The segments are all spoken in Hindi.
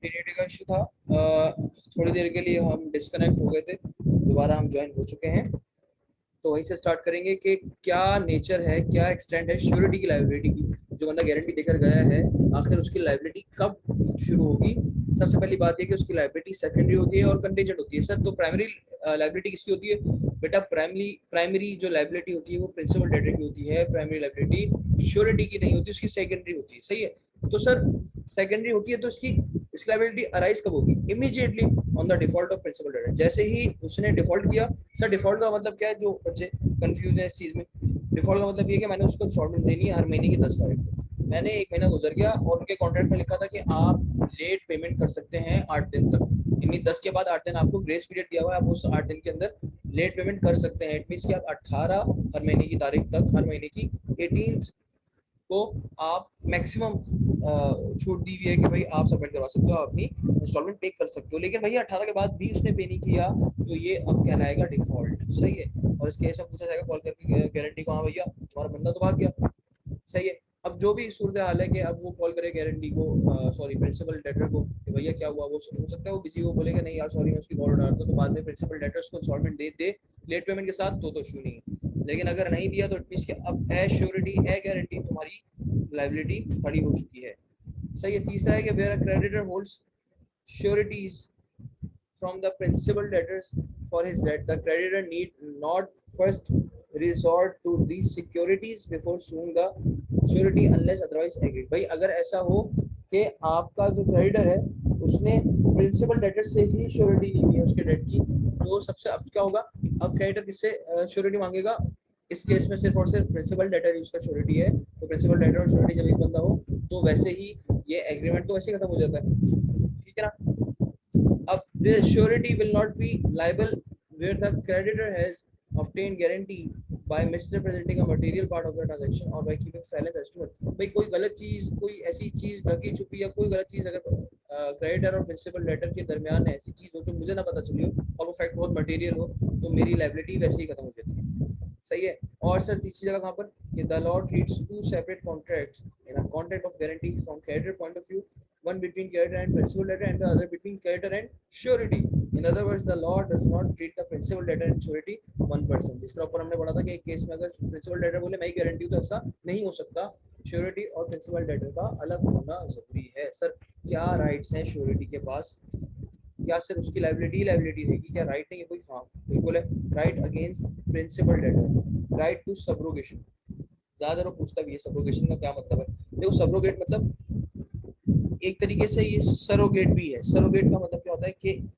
कंटिन्यूटी का इशू था। थोड़ी देर के लिए हम डिस्कनेक्ट हो गए थे, दोबारा हम ज्वाइन हो चुके हैं। तो वहीं से स्टार्ट करेंगे कि क्या नेचर है, क्या एक्सटेंड है श्योरिटी की, लायबिलिटी की। जो बंदा गारंटी देकर गया है, आखिर उसकी लायबिलिटी कब शुरू होगी। सबसे पहली बात यह कि उसकी लायबिलिटी सेकेंडरी होती है और कंटेंजेंट होती है। सर तो प्राइमरी लायबिलिटी किसकी होती है बेटा? प्राइमरी जो लायबिलिटी होती है वो प्रिंसिपल डेटर की होती है। प्राइमरी लायबिलिटी श्योरिटी की नहीं होती, उसकी सेकेंडरी होती है। सही है। तो सर सेकेंडरी होती है तो इसकी लायबिलिटी अराइज कब होगी? Immediately on the default of principal debtor. जैसे ही उसने डिफॉल्ट किया। सर डिफॉल्ट का मतलब क्या है? जो बच्चे कंफ्यूज है इस चीज में, डिफॉल्ट का मतलब ये है कि मैंने उसको इंस्टॉलमेंट देनी है हर महीने की 10 तारीख को। मैंने एक महीना गुजर गया और उनके कॉन्ट्रैक्ट में लिखा था कि आप लेट पेमेंट कर सकते हैं 8 दिन तक। यानी 10 के बाद 8 दिन आपको ग्रेस पीरियड दिया हुआ है, आप उस 8 दिन के अंदर लेट पेमेंट कर सकते हैं। इट मीन कि आप 18 हर महीने की तारीख तक, हर महीने की 18 को आप मैक्सिमम छूट दी हुई है कि भाई आप सबमिट करवा सकते हो, अपनी इंस्टॉलमेंट पे कर सकते हो। लेकिन भैया 18 के बाद भी उसने पे नहीं किया तो ये अब कहलाएगा डिफॉल्ट। सही है। और इस केस में पूछा जाएगा कॉल करके गारंटी को, हाँ भैया तुम्हारा बंदा तो भाग गया। सही है। अब जो भी सूरत हाल है कि अब वो कॉल करे गारंटी को, सॉरी प्रिंसिपल डेटर को, कि भैया क्या हुआ। वो हो सकता है वो किसी को बोलेगा नहीं यार सॉरी मैं उसकी कॉल उठा, तो बाद में प्रिंसिपल डेटर उसको इंस्टॉलमेंट दे दे लेट पेमेंट के साथ, तो इशू नहीं है। लेकिन अगर नहीं दिया तो इट मींस कि अब एश्योरिटी है गारंटी, तुम्हारी लायबिलिटी खड़ी हो चुकी है। सही है। तीसरा है कि where a creditor holds sureties from the principal debtors for his debt, the creditor need not first resort to these securities before suing the surety unless otherwise agreed। भाई अगर ऐसा हो कि आपका जो क्रेडिटर है उसने प्रिंसिपल डेटर से ही श्योरिटी ली है उसके डेट की, तो सबसे अब क्या होगा? अब क्रेडिटर किससे श्योरिटी मांगेगा? इस केस में सिर्फ और सिर्फ प्रिंसिपल डेटर ही उसका श्योरिटी है। तो प्रिंसिपल डेटर और श्योरिटी जब एक बंदा हो तो वैसे ही ये एग्रीमेंट तो वैसे ही खत्म हो जाता है। ठीक है ना? अब the surety will not be liable where the creditor has obtained guarantee by misrepresenting a material part of the transaction or by keeping silence as to it। भाई कोई गलत चीज, कोई ऐसी चीज ढकी छुपी या कोई गलत चीज अगर क्रेडिटर और प्रिंसिपल लेटर के दरमियान ऐसी चीज हो जो मुझे ना पता चली हो और वो फैक्ट बहुत मटेरियल हो, तो मेरी लाइबिलिटी वैसे ही खत्म हो जाती है। सही है। और सर तीसरी जगह कहाँ पर कि the law treats two separate contracts in a contract of guarantee from creditor point of view, one between creditor and principal debtor and the other between creditor and surety। In other words, the law does not treat the principal debtor and surety one person। जिस तरह ऊपर हमने पढ़ा था कि एक केस में अगर प्रिंसिपल डेटर बोले मैं ही गारंटी हूं, तो ऐसा नहीं हो सकता। श्योरिटी और प्रिंसिपल डेटर का अलग होना जरूरी है। सर क्या राइट्स हैं श्योरिटी के पास? क्या सिर्फ उसकी लाइबिलिटी लाइबिलिटी रहेगी? क्या राइट नहीं है कोई? हाँ बिल्कुल है। Right against principal debtor, right to subrogation. ज्यादा लोग पूछता भी है सब्रोगेशन का क्या मतलब है। देखो सब्रोगेट मतलब एक तरीके से ये सरोगेट भी है। सरोगेट का मतलब क्या होता है कि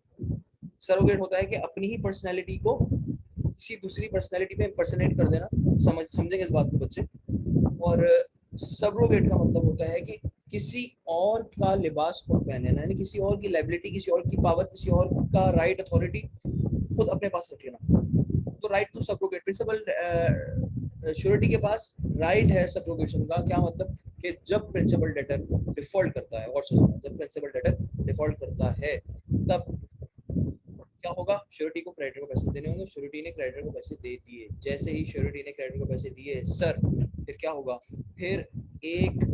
सरोगेट होता है कि अपनी ही पर्सनैलिटी को किसी दूसरी पर्सनैलिटी में इम्पर्सनेट कर देना। समझेंगे इस बात को बच्चे। और सब्रोगेट का मतलब होता है कि किसी और का लिबास खुद पहनना, यानी किसी और की लाइबिलिटी, किसी और की पावर, किसी और का राइट अथॉरिटी खुद अपने पास रख लेना। तो राइट टू सब्रोगेट, प्रिंसिपल श्योरिटी के पास राइट है सब्रोगेशन का। क्या मतलब कि जब प्रिंसिपल डेटर डिफॉल्ट करता है, और जब प्रिंसिपल डेटर डिफॉल्ट करता है तब क्या होगा? श्योरिटी को क्रेडिटर को पैसे देने होंगे। श्योरिटी ने क्रेडिटर को पैसे दे दिए। जैसे ही श्योरिटी ने क्रेडिटर को पैसे दिए सर, फिर क्या होगा? फिर एक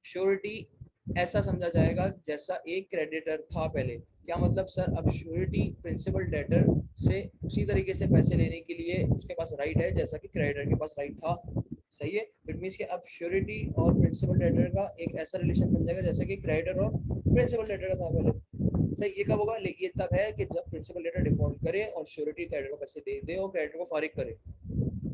श्योरिटी ऐसा समझा जाएगा जैसा एक क्रेडिटर था पहले। क्या मतलब सर? अब श्योरिटी प्रिंसिपल डेटर से उसी तरीके से पैसे लेने के लिए उसके पास राइट है जैसा कि क्रेडिटर के पास राइट था। सही है। इट मींस कि अब श्योरिटी और प्रिंसिपल डेटर का एक ऐसा रिलेशन बन जाएगा जैसा कि क्रेडिटर और प्रिंसिपल डेटर का था पहले। सही। ये कब होगा? ये तब है कि जब प्रिंसिपल डेटर डिफॉल्ट करे और श्योरिटी क्रेडिटर को पैसे दे दे और क्रेडिटर को फारिग करे।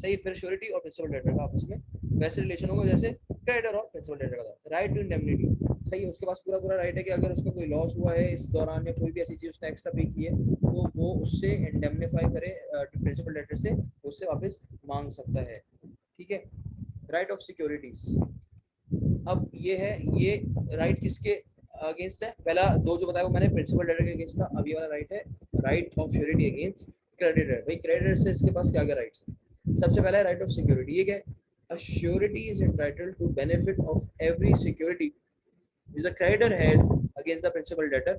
सही। फिर श्योरिटी और प्रिंसिपल डेटर का आपस में वैसे रिलेशन होगा जैसे क्रेडिटर और प्रिंसिपल डेटर का था। Right to indemnity. सही है। उसके पास पूरा पूरा राइट है कि अगर उसका कोई लॉस हुआ है इस दौरान या कोई भी ऐसी चीज उसने एक्स्ट्रा पे की है तो वो उससे इंडेमनीफाई करे प्रिंसिपल डेटर से, उससे वापस मांग सकता है। ठीक है। Right of securities. अब ये है, ये राइट किसके अगेंस्ट है? पहला दो जो बताया वो मैंने प्रिंसिपल डेटर के अगेंस्ट था। अब ये वाला राइट है right of surety against creditor. भाई क्रेडिटर से इसके पास क्या क्या राइट्स हैं? सबसे पहला है राइट ऑफ सिक्योरिटी। ये क्या है? A surety is entitled to benefit of every security which the creditor has against the principal debtor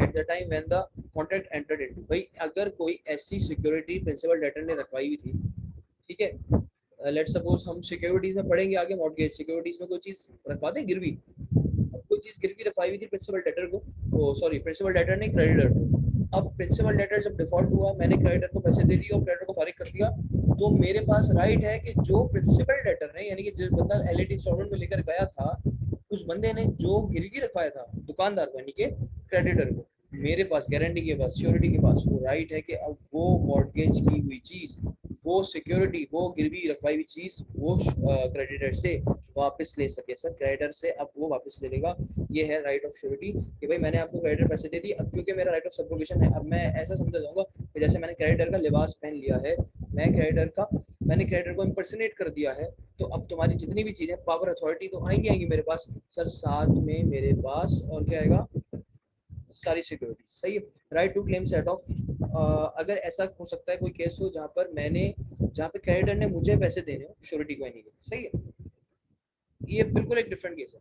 at the time when the contract entered into। भाई अगर कोई ऐसी सिक्योरिटी प्रिंसिपल डेटर ने रखवाई हुई थी, ठीक है, लेट सपोज हम सिक्योरिटीज में पढ़ेंगे आगे, मॉर्गेज सिक्योरिटीज में कोई चीज रखवाते हैं गिरवी। कोई चीज गिरवी रखवाई हुई थी प्रिंसिपल डेटर को, वो सॉरी प्रिंसिपल डेटर ने क्रेडिटर को। अब प्रिंसिपल डेटर जब डिफॉल्ट हुआ, मैंने क्रेडिटर को पैसे दे दिए और क्रेडिटर को फारिग कर दिया, तो मेरे पास राइट है कि जो प्रिंसिपल डेटर ने, यानी कि जिस बंदा एलईडी इंस्टॉलमेंट में लेकर गया था, उस बंदे ने जो गिरवी रखवाया था दुकानदार को, यानी कि क्रेडिटर को, मेरे पास गारंटी के पास, श्योरिटी के पास वो राइट है कि अब वो मॉर्गेज की हुई चीज, वो सिक्योरिटी, वो गिरवी रखवाई हुई चीज वो क्रेडिटर से वापस ले सके। सर क्रेडिटर से अब वो वापस ले लेगा। ये है राइट ऑफ श्योरिटी कि भाई मैंने आपको क्रेडिटर पैसे दे दिए, अब क्योंकि मेरा राइट ऑफ सब्रोगेशन है, अब मैं ऐसा समझा जाऊंगा कि जैसे मैंने क्रेडिटर का लिबास पहन लिया है, मैंने क्रेडिटर को इम्पर्सनेट कर दिया है, तो अब तुम्हारी जितनी भी चीजें पावर अथॉरिटी तो आएंगी मेरे पास सर, साथ में मेरे पास और क्या आएगा, सारी सिक्योरिटी। सही है। Right to claim set off, अगर ऐसा हो सकता है कोई केस हो जहाँ पे क्रेडिटर ने मुझे पैसे देने हो, श्योरिटी को नहीं दे। सही है, ये बिल्कुल एक डिफरेंट केस है।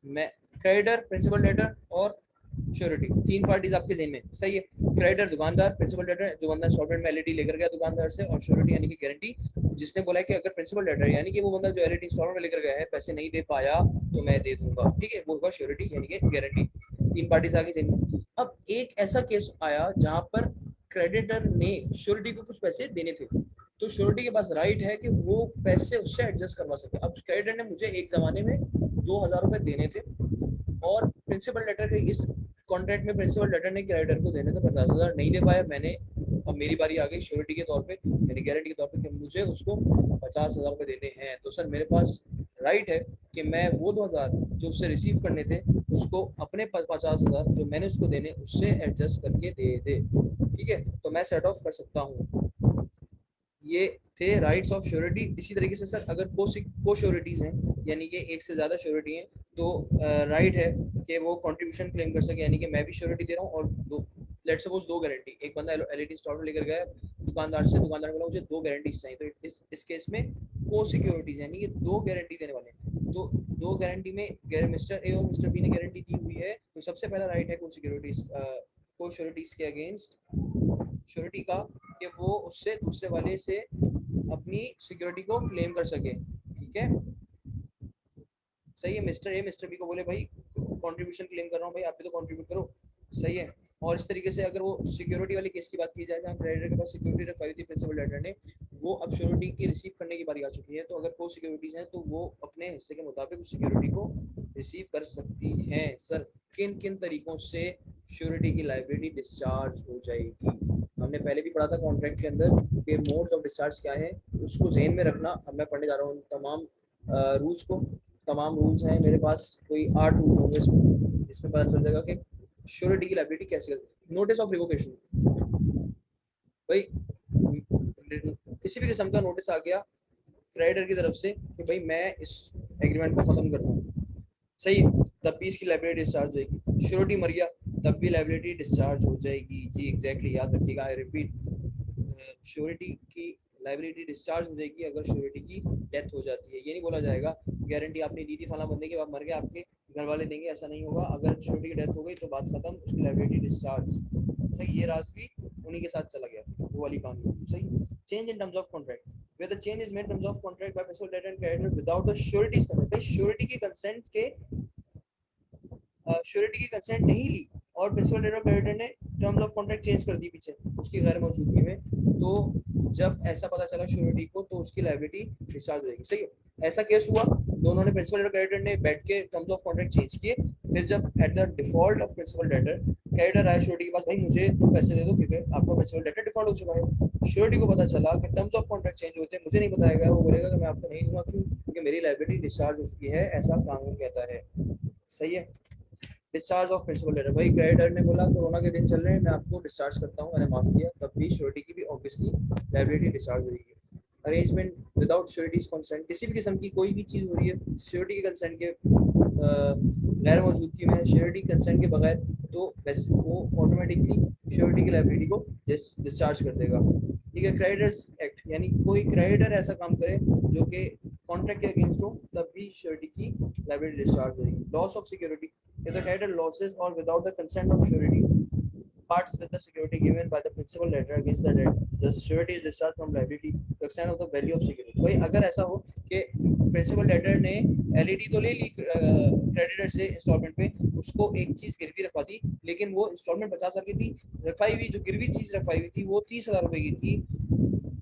मैं क्रेडिटर, प्रिंसिपल डेटर और श्योरिटी, तीन पार्टीज आपके जेन में। सही है। क्रेडिटर दुकानदार, प्रिंसिपल डेटर जो बंदा इंस्टॉलमेंट में एलईडी लेकर गया दुकानदार से, और श्योरिटी यानी कि गारंटी, जिसने बोला है कि अगर प्रिंसिपल डेटर यानी कि वो बंदा जो एलईडी इंस्टॉलमेंट में लेकर गया है पैसे नहीं दे पाया तो मैं दे दूंगा। ठीक है, वो होगा श्योरिटी यानी कि गारंटी। तीन पार्टीज आगे जेन में। अब एक ऐसा केस आया जहां पर क्रेडिटर ने श्योरिटी को कुछ पैसे देने थे, तो श्योरिटी के पास राइट है कि वो पैसे उससे एडजस्ट करवा सके। अब क्रेडिटर ने मुझे एक जमाने में 2,000 रुपए देने थे, और प्रिंसिपल लेटर के इस कॉन्ट्रैक्ट में प्रिंसिपल लेटर ने क्रेडिटर को देने थे 50,000, नहीं दे पाया मैंने। अब मेरी बारी आ गई श्योरिटी के तौर पे, मेरी गारंटी के तौर पे कि मुझे उसको 50,000 रुपए देने हैं, तो सर मेरे पास राइट है कि मैं वो 2,000 जो उससे रिसीव करने थे उसको अपने 50,000 जो मैंने उसको देने उससे एडजस्ट करके दे दे। ठीक है, तो मैं सेट ऑफ कर सकता हूँ। ये थे राइट्स ऑफ श्योरिटी। इसी तरीके से सर अगर को श्योरिटीज हैं, यानी कि एक से ज्यादा श्योरिटी हैं, तो राइट है कि वो कंट्रीब्यूशन क्लेम कर सके, यानी कि मैं भी श्योरिटी दे रहा हूँ और दो, लेट्स सपोज दो गारंटी, एक बंदा एलईडी इंस्टॉलर लेकर गया दुकानदार से, दुकानदार बोला मुझे दो गारंटीज चाहिए, तो इस केस में को सिक्योरिटीज यानी कि दो गारंटी देने वाले हैं, तो दो गारंटी में मिस्टर ए और मिस्टर बी ने गारंटी दी हुई है, तो सबसे पहला राइट है को सिक्योरिटीज, को श्योरिटीज के अगेंस्ट श्योरिटी का, कि वो उससे दूसरे वाले से अपनी सिक्योरिटी को क्लेम कर सके। ठीक है, सही है। मिस्टर ए मिस्टर बी को बोले भाई कंट्रीब्यूशन क्लेम कर रहा हूँ भाई, आप भी तो कंट्रीब्यूट करो। सही है। और इस तरीके से अगर वो सिक्योरिटी वाले केस की बात की जाए जहाँ क्रेडिटर के पास सिक्योरिटी रखवाई थी प्रिंसिपल डेटर ने, वो अब श्योरिटी की रिसीव करने की बारी आ चुकी है, तो अगर को सिक्योरिटीज हैं तो वो अपने हिस्से के मुताबिक उस सिक्योरिटी को रिसीव कर सकती हैं। सर किन किन तरीकों से श्योरिटी की लायबिलिटी डिस्चार्ज हो जाएगी, हमने पहले भी पढ़ा था कॉन्ट्रैक्ट के अंदर कि मोड्स ऑफ डिस्चार्ज क्या है, उसको ज़हन में रखना। अब मैं पढ़ने जा रहा हूँ तमाम रूल्स को। तमाम रूल्स हैं मेरे पास, कोई 8 रूल्स होंगे इसमें पता चल जाएगा कि श्योरिटी की लायबिलिटी कैसे करते। नोटिस ऑफ रिवोकेशन, भाई किसी भी किस्म का नोटिस आ गया क्रेडिटर की तरफ से कि भाई मैं इस एग्रीमेंट को खत्म करता हूँ, सही है, तब भी इसकी लायबिलिटी डिस्चार्ज हो जाएगी। श्योरिटी मर गया तब भी लायबिलिटी डिस्चार्ज हो जाएगी। जी एग्जैक्टली, याद रखिएगा, आई रिपीट, श्योरिटी की लायबिलिटी डिस्चार्ज हो जाएगी अगर श्योरिटी की डेथ हो जाती है। ये नहीं बोला जाएगा गारंटी आपने दी थी फला बंदे के बाद मर गया आपके घर वाले देंगे, ऐसा नहीं होगा। अगर श्योरिटी की डेथ हो गई तो बात खत्म, उसकी लायबिलिटी डिस्चार्ज। सही, ये राज भी उन्हीं के साथ चला गया, वो वाली कानून। सही। Change in terms of contract, where the change is made in terms of contract by principal debtor and creditor without the surety's consent। भाई श्योरिटी की कंसेंट के, श्योरिटी की कंसेंट नहीं ली और प्रिंसिपल डेटर क्रेडिटर ने टर्म्स ऑफ कॉन्ट्रैक्ट चेंज कर दी पीछे उसकी गैर मौजूदगी में, तो जब ऐसा पता चला श्योरिटी को तो उसकी लायबिलिटी डिस्चार्ज हो जाएगी। सही है। ऐसा केस हुआ, दोनों ने प्रिंसिपल डेटर क्रेडिटर ने बैठ के टर्म्स ऑफ कॉन्ट्रैक्ट चेंज किए, फिर जब at the default of principal debtor creditor आया श्योरिटी के पास, भाई मुझे तुम पैसे दे दो क्योंकि आपका प्रिंसिपल डेटर डिफॉल्ट हो चुका है। श्योरिटी को पता चला कि टर्म्स ऑफ कॉन्ट्रैक्ट चेंज होते हैं, मुझे नहीं बताया गया, वो बोलेगा कि मैं आपको नहीं दूंगा, क्यों, क्योंकि मेरी लायबिलिटी डिस्चार्ज हो चुकी है, ऐसा कानून कहता है। सही है। डिस्चार्ज ऑफ प्रिंसिपल डेटर, भाई क्रेडिटर ने बोला कोरोना के दिन चल रहे हैं मैं आपको डिस्चार्ज करता हूँ, मैंने माफ किया, तब भी श्योरिटी की भी ऑब्वियसली लायबिलिटी डिस्चार्ज हो जाएगी। अरेंजमेंट विदाउट श्योरिटीज कंसेंट, किसी भी किस्म की कोई भी चीज़ हो रही है श्योरिटी के कंसेंट के गैर मौजूदगी में, श्योरिटी कंसेंट के बगैर, तो वैसे वो ऑटोमेटिकली श्योरिटी की लायबिलिटी को डिस्चार्ज कर देगा। ठीक है। क्रेडिटर्स एक्ट, यानी कोई क्रेडिटर ऐसा काम करे जो कि कॉन्ट्रैक्ट के अगेंस्ट हो, तब भी श्योरिटी की लायबिलिटी डिस्चार्ज हो जाएगी। Loss of security, if the creditor losses or without the consent of surety parts with the security given by the principal lender against the debt, the surety is discharged from liability to the extent of the value of security। भाई अगर ऐसा हो कि प्रिंसिपल लेटर ने एलईडी तो ले ली क्रेडिटर से इंस्टॉलमेंट पे, उसको एक चीज गिरवी रखवा दी, लेकिन वो इंस्टॉलमेंट 50,000 की थी, रखवाई हुई जो गिरवी चीज रखवाई हुई थी वो 30,000 रुपए की थी।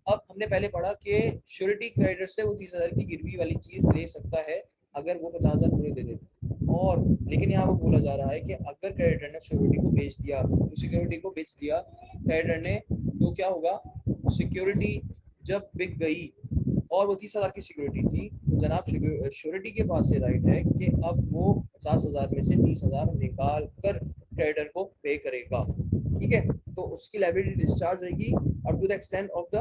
अब हमने पहले पढ़ा कि श्योरिटी क्रेडिटर से वो 30,000 की गिरवी वाली चीज ले सकता है अगर वो 50,000 पूरे दे दे। और लेकिन यहाँ वो बोला जा रहा है कि अगर क्रेडिटर ने सिक्योरिटी को बेच दिया, तो सिक्योरिटी को बेच दिया क्रेडिटर ने, तो क्या होगा, सिक्योरिटी जब बिक गई और वो 30,000 की सिक्योरिटी थी, तो जनाब श्योरिटी के पास से राइट है कि अब वो 50,000 में से 30,000 निकाल कर क्रेडिटर को पे करेगा। ठीक है, तो उसकी लायबिलिटी डिस्चार्ज होगी up to the extent of the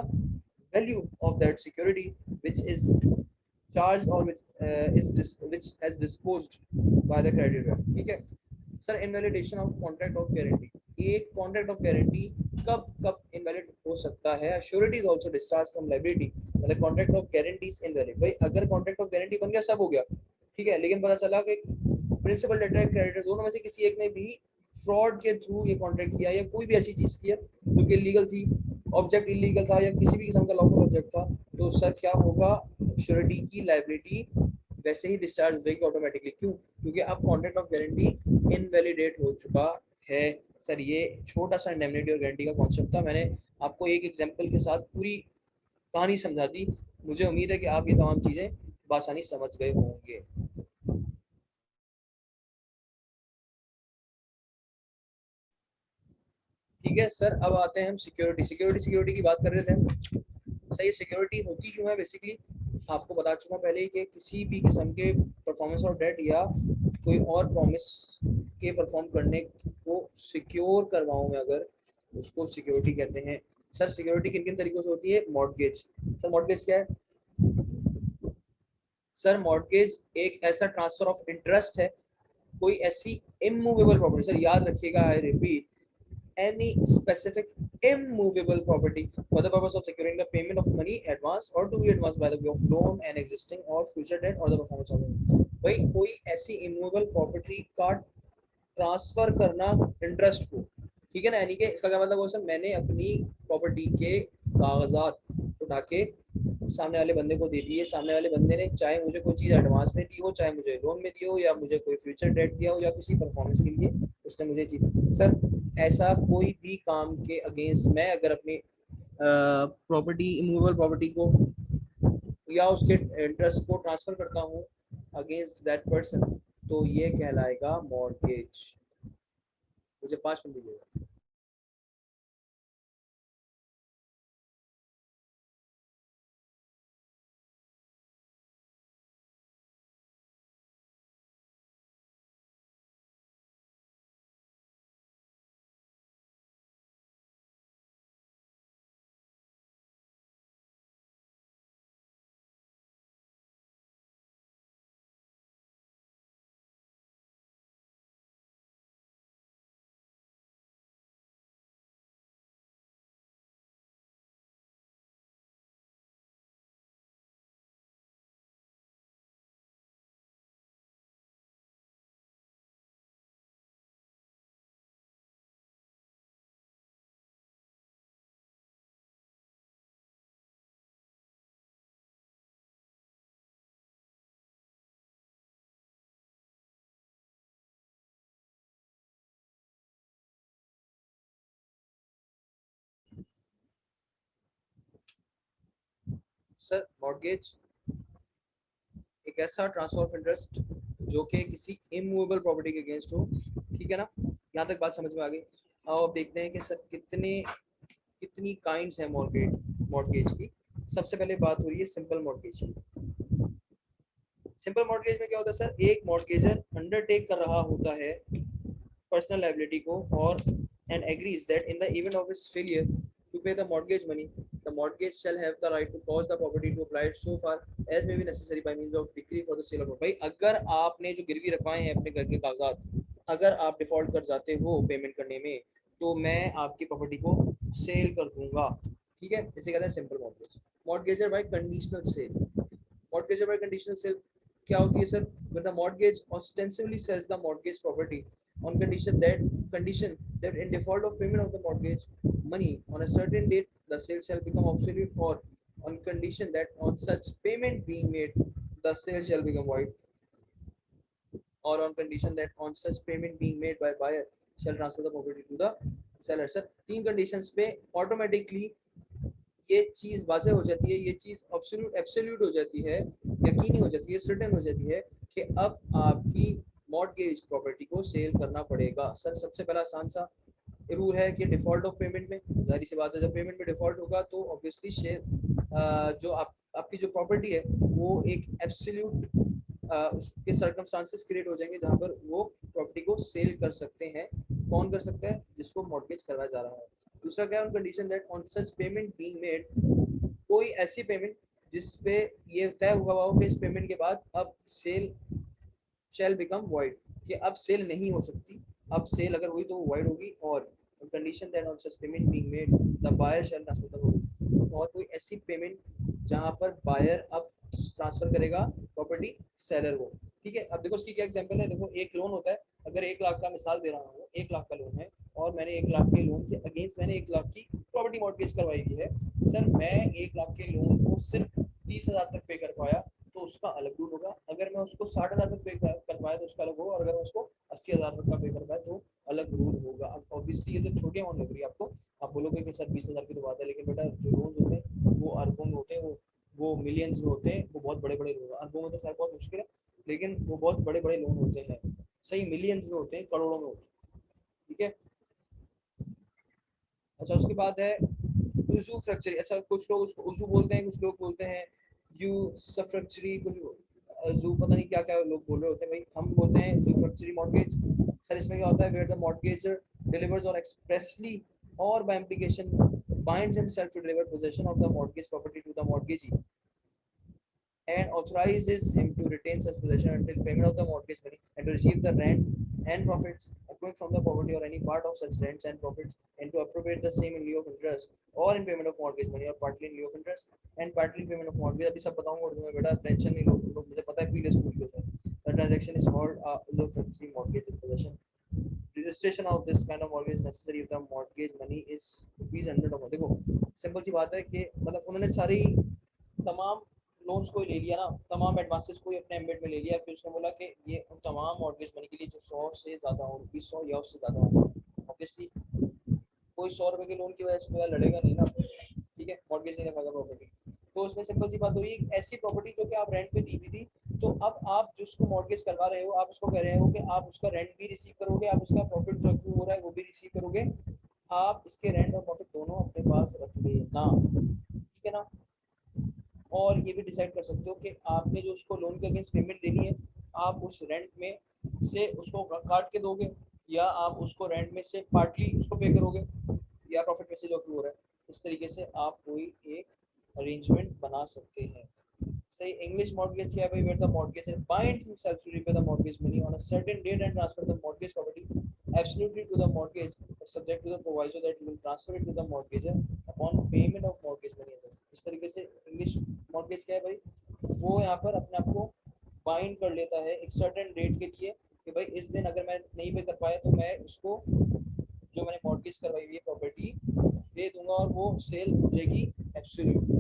value of that security which is charged or which has disposed by the creditor। ठीक है sir, invalidation of contract of guarantee, एक कॉन्ट्रैक्ट ऑफ गारंटी कब कब इनवैलिड हो सकता है? Surety is also discharge from liability, मतलब contract of guarantee is invalid. भाई अगर कॉन्ट्रैक्ट ऑफ गारंटी बन गया सब हो गया, ठीक है, लेकिन पता चला कि प्रिंसिपल लेटर क्रेडिटर दोनों में से किसी एक ने भी फ्रॉड के थ्रू ये कॉन्ट्रैक्ट किया या कोई भी ऐसी चीज किया जो कि इलीगल थी, ऑब्जेक्ट इलीगल था या किसी भी किस्म का लॉफुल ऑब्जेक्ट था, तो सर क्या होगा, श्योरिटी की लायबिलिटी वैसे ही डिस्चार्ज होगी ऑटोमेटिकली। क्यों? क्योंकि अब कॉन्ट्रैक्ट ऑफ गारंटी इनवैलिडेट हो चुका है। सर ये छोटा सा इंडेमनिटी और गारंटी का कॉन्सेप्ट था, मैंने आपको एक एग्जांपल के साथ पूरी कहानी समझा दी। मुझे उम्मीद है कि आप ये तमाम चीज़ें बासानी समझ गए होंगे। ठीक है सर, अब आते हैं हम सिक्योरिटी की बात कर रहे थे हम। सही, सिक्योरिटी होती क्यों है? बेसिकली आपको बता चुका हूँ पहले ही कि किसी भी किस्म के परफॉर्मेंस और डेट या कोई और प्रॉमिस के परफॉर्म करने को सिक्योर करवाऊँ मैं अगर, उसको सिक्योरिटी कहते हैं। सर सिक्योरिटी किन किन तरीकों से होती है? मॉर्गेज। सर मॉर्गेज क्या है? सर मॉर्गेज एक ऐसा ट्रांसफर ऑफ इंटरेस्ट है, कोई ऐसी इमूवेबल प्रॉपर्टी, सर याद रखिएगा, I repeat, any specific immovable property for the purpose of securing the payment of money advance or to be advanced by the way of loan and existing or future debt or the performance of loan। भाई कोई ऐसी immovable property का ट्रांसफर करना इंटरेस्ट को, ठीक है ना, यानी कि इसका क्या मतलब हो सर, मैंने अपनी प्रॉपर्टी के कागजात उठा के सामने वाले बंदे को दे दिए, सामने वाले बंदे ने चाहे मुझे कोई चीज़ एडवांस में दी हो, चाहे मुझे लोन में दी हो, या मुझे कोई फ्यूचर डेट दिया हो, या किसी परफॉर्मेंस के लिए उसने मुझे चीज। सर ऐसा कोई भी काम के अगेंस्ट मैं अगर अपनी प्रॉपर्टी, इमूवेबल प्रॉपर्टी को या उसके इंटरेस्ट को ट्रांसफर करता हूँ अगेंस्ट दैट पर्सन, तो ये कहलाएगा मॉर्गेज। मुझे 5 मिनट दीजिएगा। सर मॉर्गेज एक ऐसा ट्रांसफर ऑफ इंटरेस्ट जो कि किसी इमूवेबल प्रॉपर्टी के अगेंस्ट हो, ठीक है ना, यहाँ तक बात समझ में आ गई। अब देखते हैं कि सर कितनी काइंड्स हैं मॉर्गेज की। सबसे पहले बात हो रही है सिंपल मॉर्गेज की। सिंपल मॉर्गेज में क्या होता है सर, एक मॉर्गेजर अंडरटेक कर रहा होता है पर्सनल लायबिलिटी को और and agrees that in the event of his failure to pay the mortgage money, the mortgage shall have the right to cause the property to apply so far as may be necessary by means of decree for the sale of. भाई अगर आपने जो गिरवी रखवाए हैं अपने घर के कागजात, अगर आप डिफॉल्ट कर जाते हो पेमेंट करने में, तो मैं आपकी प्रॉपर्टी को सेल कर दूंगा। ठीक है, इसे कहते हैं simple mortgage. Mortgagor bye conditional cell, mortgagor bye conditional cell क्या होती है sir? When the mortgage ostensibly sells the mortgage property on condition that in default of payment of the mortgage money on a certain date, the sale shall become obsolete, or on condition that on such payment being made, the sale shall become void, or on condition that on such payment being made by buyer shall transfer the property to the seller. Sir तीन कंडीशंस पे ऑटोमेटिकली ये चीज वाजे हो जाती है, ये चीज एब्सोल्यूट एब्सोल्यूट हो जाती है, यकीनी हो जाती है, सर्टेन हो जाती है कि अब आपकी मॉर्गेज प्रॉपर्टी को सेल करना पड़ेगा। सर सबसे पहला आसान सा रूल है कि डिफॉल्ट ऑफ पेमेंट में, जाहिर सी बात है जब पेमेंट में डिफॉल्ट होगा तो ऑब्वियसली शेयर जो आपकी जो प्रॉपर्टी है वो एक एब्सोल्यूट उसके सर्कमस्टांसेस क्रिएट हो जाएंगे जहां पर वो प्रॉपर्टी को सेल कर सकते हैं। कौन कर सकता है? जिसको मॉर्गेज करवाया जा रहा है। दूसरा क्या है? On condition that on such payment being made, कोई ऐसी पेमेंट जिस पे ये तय हुआ हो कि इस पेमेंट के बाद अब सेल शैल बिकम वॉइड, कि अब सेल नहीं हो सकती, अब सेल अगर हुई तो वो वॉइड होगी। और condition that on such payment being made the buyer shall transfer the property, और कोई ऐसी पेमेंट जहां पर बायर अब ट्रांसफर करेगा प्रॉपर्टी सेलर को। ठीक है, अब देखो इसकी क्या एग्जांपल है। देखो एक लोन होता है, अगर 1 लाख का मिसाल दे रहा हूँ, 1 लाख का लोन है और मैंने 1 लाख के लोन के अगेंस्ट मैंने 1 लाख की प्रॉपर्टी मॉर्गेज करवाई हुई है। सर मैं 1 लाख के लोन को सिर्फ 30,000 तक पे कर पाया तो उसका अलग रूल होगा। अगर मैं उसको 60,000 तक पे कर पाया तो उसका अलग होगा, और अगर मैं उसको 80,000 तक का पे कर पाया तो अलग रूल होगा। अब ऑब्वियसली ये तो छोटी अमाउंट लग रही है आपको, आप बोलोगे कि सर 20,000 की तो बात है, लेकिन बेटा जो लोन होते हैं वो अरबों में होते हैं, वो मिलियंस में होते हैं, वो बहुत बड़े बड़े लोन, अरबों में तो खैर बहुत मुश्किल है, लेकिन वो बहुत बड़े बड़े लोन होते हैं, सही मिलियंस में होते हैं, करोड़ों में होते हैं। ठीक है, अच्छा उसके बाद है यूजू फ्रैक्चरी। अच्छा कुछ लोग उसको उजू बोलते हैं, कुछ लोग बोलते हैं यू सफ्रैक्चरी, कुछ जू पता नहीं क्या क्या लोग बोल रहे होते हैं भाई, हम बोलते हैं जू फ्रैक्चरी मॉर्गेज। सर इसमें क्या होता है? Where the mortgagor delivers or expressly or by implication binds himself to deliver possession of the mortgage property to the mortgagee and authorizes him to retain such possession until payment of the mortgage money and to receive the rent and profits accruing from the property or any part of such rents and profits and to appropriate the same in lieu of interest or in payment of mortgage money or partly in lieu of interest and partly in payment of mortgage। अभी सब बताऊंगा उर्दू में, बेटा टेंशन नहीं लो, मुझे पता है पीले स्कूल के sir. The transaction is called usufructuary mortgage in possession। Registration of this kind of mortgage is necessary if the mortgage money is rupees 100 or more। देखो सिंपल सी बात है कि मतलब उन्होंने सारी तमाम लोन्स को ले लिया ना, तमाम एडवांसेस को अपने एम्बेड में ले लिया, फिर उसने बोला कि ये उन तमाम मॉर्गेज मनी के लिए जो 100 से ज़्यादा हो, रुपीज़ 100 या उससे ज़्यादा हो। ऑब्वियसली कोई 100 रुपए के लोन की वजह से तो लड़ेगा नहीं ना, ठीक है, मॉर्गेज नहीं रखेगा प्रॉपर्टी। तो उसमें सिंपल सी बात हो रही है, ऐसी प्रॉपर्टी जो कि आप रेंट पे दी हुई थी, तो अब आप जिसको मॉर्गेज करवा रहे हो, आप उसको कह रहे हो कि आप उसका रेंट भी रिसीव करोगे, आप उसका प्रॉफिट जो हो रहा है वो भी रिसीव करोगे, आप इसके रेंट और प्रॉफिट दोनों अपने पास रख लेना। ठीक है ना, और ये भी डिसाइड कर सकते हो कि आपने जो उसको लोन के अगेंस्ट पेमेंट देनी है, आप उस रेंट में से उसको काट के दोगे, या आप उसको रेंट में से पार्टली उसको पे करोगे, या प्रॉफिट में से जो हो रहा है। इस तरीके से आप कोई एक अरेंजमेंट बना सकते हैं। सही इंग्लिश मॉर्गेज क्या है भाई? Where the mortgagor binds himself to repay the mortgage money on a certain date and transfer the mortgage property absolutely to the mortgage, but subject to the proviso that he will transfer it to the mortgager upon payment of mortgage money। इस तरीके से इंग्लिश मॉर्गेज क्या है भाई? वो यहाँ पर अपने आप को बाइंड कर लेता है एक सर्टेन डेट के लिए कि भाई इस दिन अगर मैं नहीं पे कर पाया तो मैं उसको जो मैंने मॉर्गेज करवाई हुई है प्रॉपर्टी दे दूंगा और वो सेल हो जाएगी एब्सोल्यूट।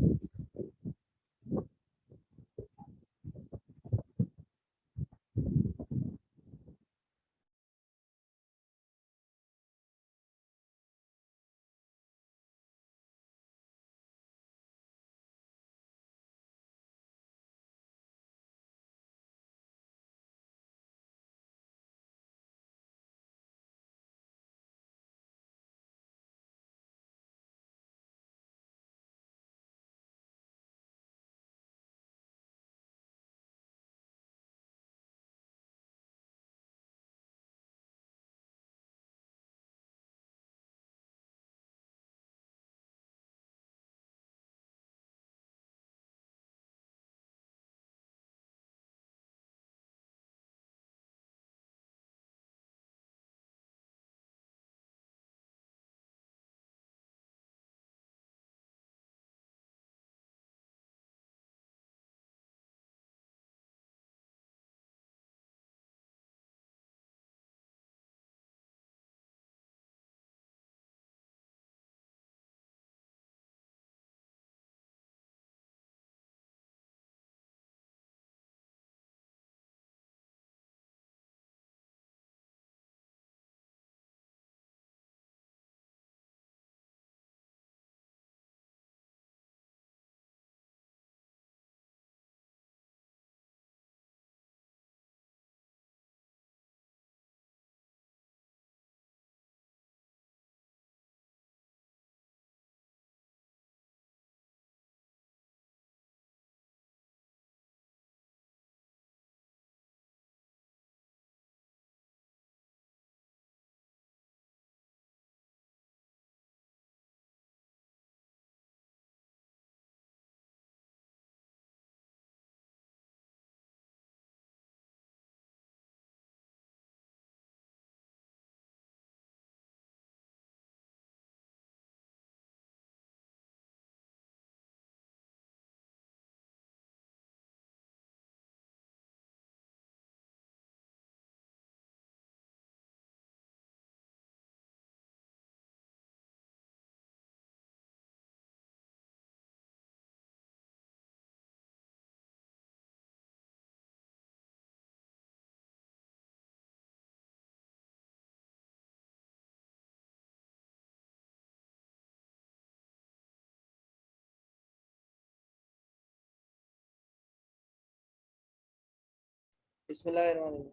बिस्मिल्लाहिर्रहमानिर्रहीम।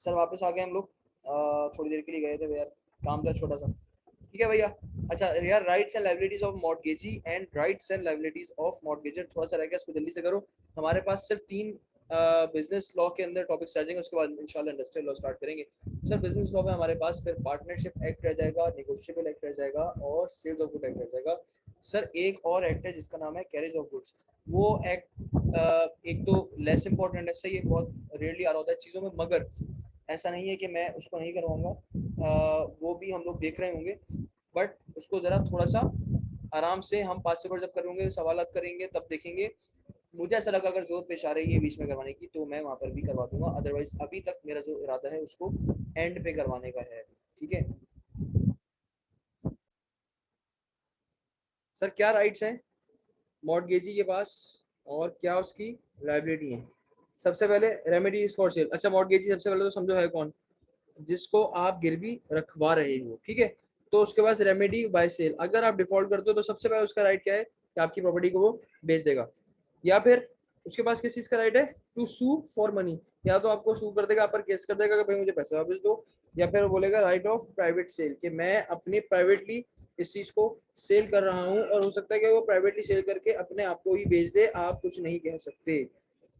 सर वापस आ गए हम लोग। थोड़ी देर के लिए गए थे यार, काम था छोटा सा। ठीक है भैया। अच्छा यार, rights and liabilities of mortgagee and rights and liabilities of mortgagor, थोड़ा सा रह गया, इसको जल्दी से करो। हमारे पास सिर्फ 3 बिजनेस लॉ के अंदर टॉपिक्स रह जाएंगे, उसके बाद इंशाल्लाह इंडस्ट्रियल लॉ स्टार्ट करेंगे। सर बिजनेस लॉ में हमारे पास फिर पार्टनरशिप एक्ट रह जाएगा, नेगोशिएबल एक्ट रह जाएगा और सेल्स ऑफ गुड एक्ट रह जाएगा। सर एक और एक्ट है जिसका नाम है कैरेज ऑफ गुड्स। वो एक्ट एक तो लेस इंपॉर्टेंट है, सही है, बहुत रेयरली आ रहा होता है चीज़ों में, मगर ऐसा नहीं है कि मैं उसको नहीं करवाऊंगा। वो भी हम लोग देख रहे होंगे, बट उसको ज़रा थोड़ा सा आराम से हम पास से पर जब करेंगे, सवालात करेंगे, तब देखेंगे। मुझे ऐसा लगा अगर जरूरत पेश आ रही है बीच में करवाने की तो मैं वहाँ पर भी करवा दूंगा, अदरवाइज अभी तक मेरा जो इरादा है उसको एंड पे करवाने का है। ठीक है सर, क्या राइट्स हैं मॉर्टगेजी के पास और क्या उसकी लाइबिलिटी है? सबसे पहले रेमेडीज फॉर सेल। अच्छा, मॉर्टगेजी सबसे पहले तो समझो है कौन? जिसको आप गिरवी रखवा रहे हो, ठीक है। तो उसके पास रेमेडी बाय सेल, अगर आप डिफॉल्ट करते हो तो सबसे पहले उसका राइट क्या है कि आपकी प्रॉपर्टी को वो बेच देगा, या फिर उसके पास किस चीज का राइट है? To sue for money. या तो आपको सू कर देगा, आप पर केस कर देगा कि भाई मुझे पैसा वापस दो, या फिर वो बोलेगा राइट ऑफ प्राइवेट सेल कि मैं अपनी प्राइवेटली इस चीज को सेल कर रहा हूँ, और हो सकता है कि वो प्राइवेटली सेल करके अपने आप को ही बेच दे, आप कुछ नहीं कह सकते।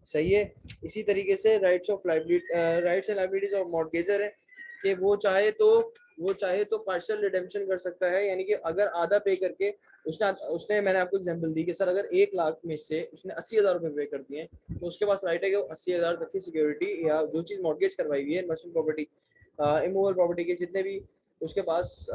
सही है। इसी तरीके से rights of liability, rights and liabilities of mortgagor है कि वो चाहे तो पार्शियल रिडेम्पशन कर सकता है, यानी कि अगर आधा पे करके उसने उसने मैंने आपको एग्जांपल दी कि सर अगर 1 लाख में से उसने 80,000 रुपए पे कर दिए, तो उसके पास राइट है कि वो 80,000 तक की सिक्योरिटी या जो चीज मॉर्गेज करवाई हुई है, इन्वेस्टमेंट प्रॉपर्टी, इमूवेबल प्रॉपर्टी के जितने भी उसके पास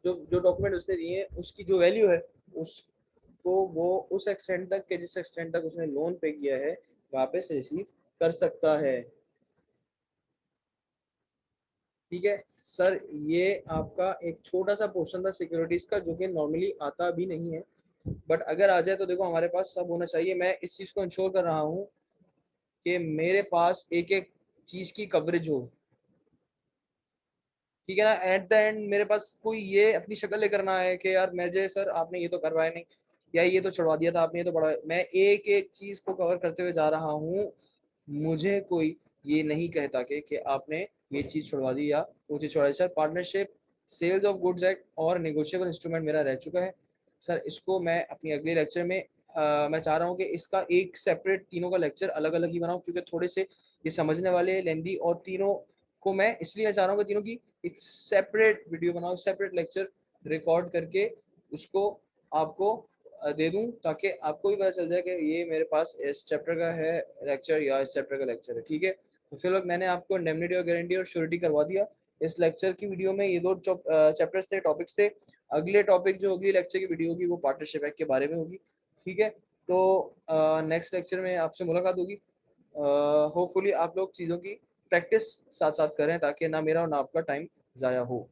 जो जो डॉक्यूमेंट उसने दिए हैं, उसकी जो वैल्यू है, उसको वो उस एक्सटेंट तक के जिस एक्सटेंट तक उसने लोन पे किया है वापस रिसीव कर सकता है। ठीक है सर, ये आपका एक छोटा सा पोर्शन था सिक्योरिटीज का, जो कि नॉर्मली आता भी नहीं है, बट अगर आ जाए तो देखो हमारे पास सब होना चाहिए। मैं इस चीज को इंश्योर कर रहा हूँ कि मेरे पास एक एक चीज की कवरेज हो। ठीक है ना, एट द एंड मेरे पास कोई ये अपनी शक्ल लेकर ना आए कि यार मैं सर आपने ये तो करवाया नहीं, या ये तो छुड़वा दिया था आपने, ये तो बड़ा, मैं एक एक चीज को कवर करते हुए जा रहा हूँ। मुझे कोई ये नहीं कहता कि आपने ये चीज छुड़वा दी या वो चीज छुड़वा दी। Sir partnership, sales of goods act और नेगोशिएबल इंस्ट्रूमेंट मेरा रह चुका है। सर इसको मैं अपनी अगले लेक्चर में मैं चाह रहा हूँ कि इसका एक सेपरेट तीनों का लेक्चर अलग अलग ही बनाऊँ, क्योंकि थोड़े से ये समझने वाले लेंदी, और तीनों को मैं इसलिए चाह रहा हूँ कि तीनों की एक सेपरेट वीडियो बनाओ, सेपरेट लेक्चर रिकॉर्ड करके उसको आपको दे दूं, ताकि आपको भी पता चल जाए कि ये मेरे पास इस चैप्टर का है लेक्चर या इस चैप्टर का लेक्चर है। ठीक है, तो फिर मैंने आपको इंडेमनिटी और गारंटी और श्योरिटी करवा दिया। इस लेक्चर की वीडियो में ये 2 चैप्टर्स थे, टॉपिक्स थे। अगले टॉपिक जो अगली लेक्चर की वीडियो होगी वो पार्टनरशिप एक्ट के बारे में होगी। ठीक है, तो नेक्स्ट लेक्चर में आपसे मुलाकात होगी। होपफुली आप लोग चीज़ों की प्रैक्टिस साथ साथ करें, ताकि ना मेरा और ना आपका टाइम ज़ाया हो।